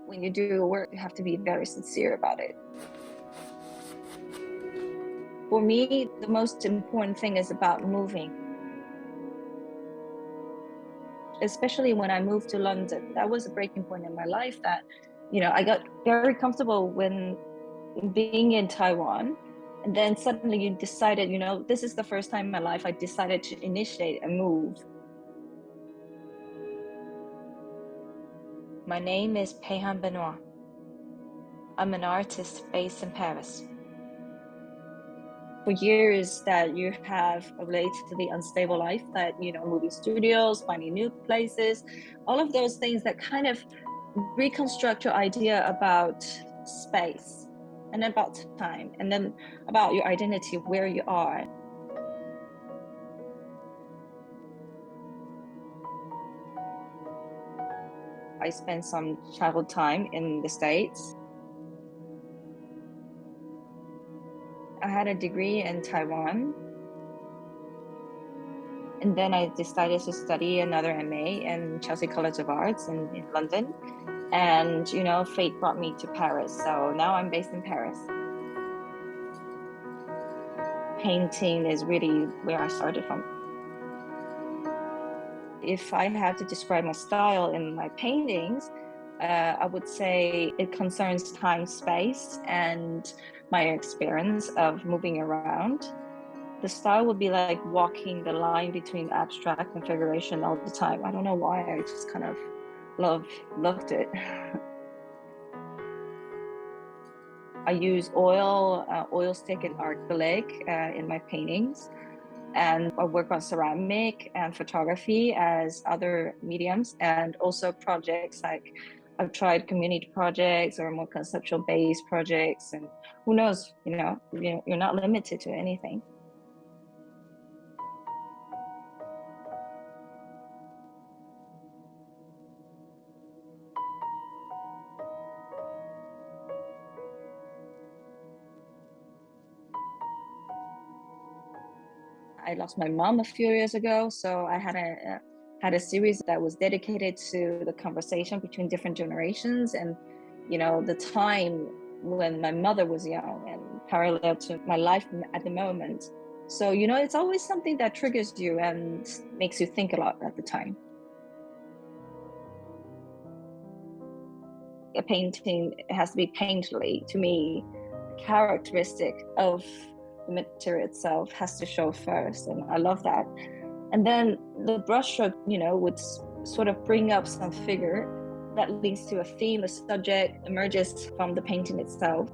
When you do your work, you have to be very sincere about it. For me, the most important thing is about moving. Especially when I moved to London, that was a breaking point in my life that, I got very comfortable when being in Taiwan. And then suddenly you decided, this is the first time in my life I decided to initiate a move. My name is Peihan Benoit. I'm an artist based in Paris. For years that you have a relatively unstable life, that, moving studios, finding new places, all of those things that kind of reconstruct your idea about space and about time and then about your identity, where you are. I spent some childhood time in the States. I had a degree in Taiwan, and then I decided to study another MA in Chelsea College of Arts in London. And, fate brought me to Paris. So now I'm based in Paris. Painting is really where I started from. If I had to describe my style in my paintings, I would say it concerns time, space, and my experience of moving around. The style would be like walking the line between abstract and figuration all the time. I don't know why, I just kind of loved it. I use oil stick and acrylic in my paintings. And I work on ceramic and photography as other mediums, and also projects like I've tried community projects or more conceptual based projects, and who knows, you're not limited to anything. I lost my mom a few years ago, so I had a series that was dedicated to the conversation between different generations and, the time when my mother was young and parallel to my life at the moment. So, it's always something that triggers you and makes you think a lot at the time. A painting has to be painterly. To me, the characteristic of the material itself has to show first, and I love that. And then the brushstroke, would sort of bring up some figure that leads to a theme, a subject emerges from the painting itself.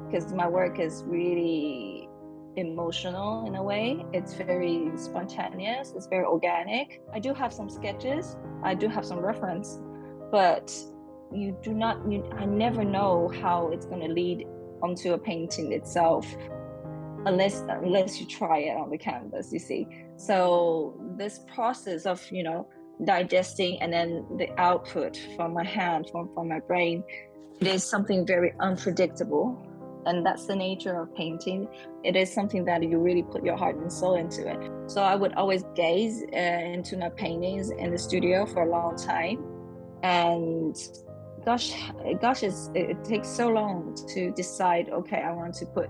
Because my work is really emotional in a way. It's very spontaneous, it's very organic. I do have some sketches, I do have some reference, but I never know how it's going to lead onto a painting itself unless you try it on the canvas, you see. So this process of, digesting and then the output from my hand, from my brain, it is something very unpredictable. And that's the nature of painting. It is something that you really put your heart and soul into it. So I would always gaze into my paintings in the studio for a long time. And gosh, it takes so long to decide, okay, I want to put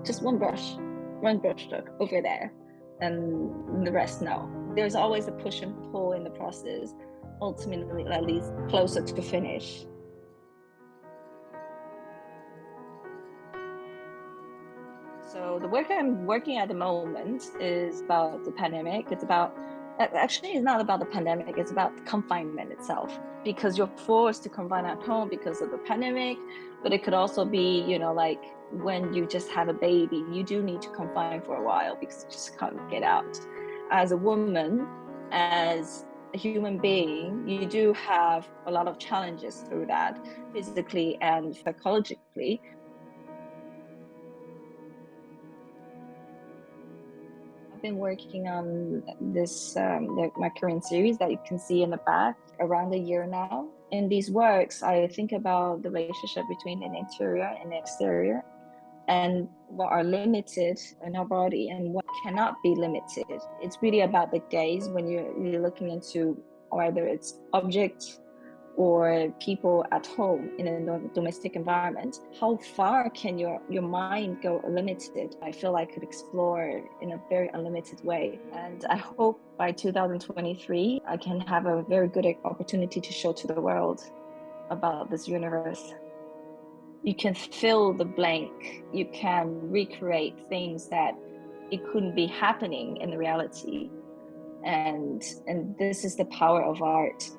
just one brushstroke over there, and the rest, no. There's always a push and pull in the process, ultimately at least closer to finish. So the work I'm working at the moment is about the pandemic. Actually, it's not about the pandemic, it's about confinement itself, because you're forced to confine at home because of the pandemic. But it could also be, like when you just have a baby, you do need to confine for a while because you just can't get out. As a woman, as a human being, you do have a lot of challenges through that, physically and psychologically. I've been working on this my current series that you can see in the back around a year now. In these works, I think about the relationship between an interior and an exterior, and what are limited in our body and what cannot be limited. It's really about the gaze when you're looking into whether it's object or people at home in a domestic environment, how far can your mind go unlimited? I feel I could explore in a very unlimited way. And I hope by 2023, I can have a very good opportunity to show to the world about this universe. You can fill the blank. You can recreate things that it couldn't be happening in the reality. And this is the power of art.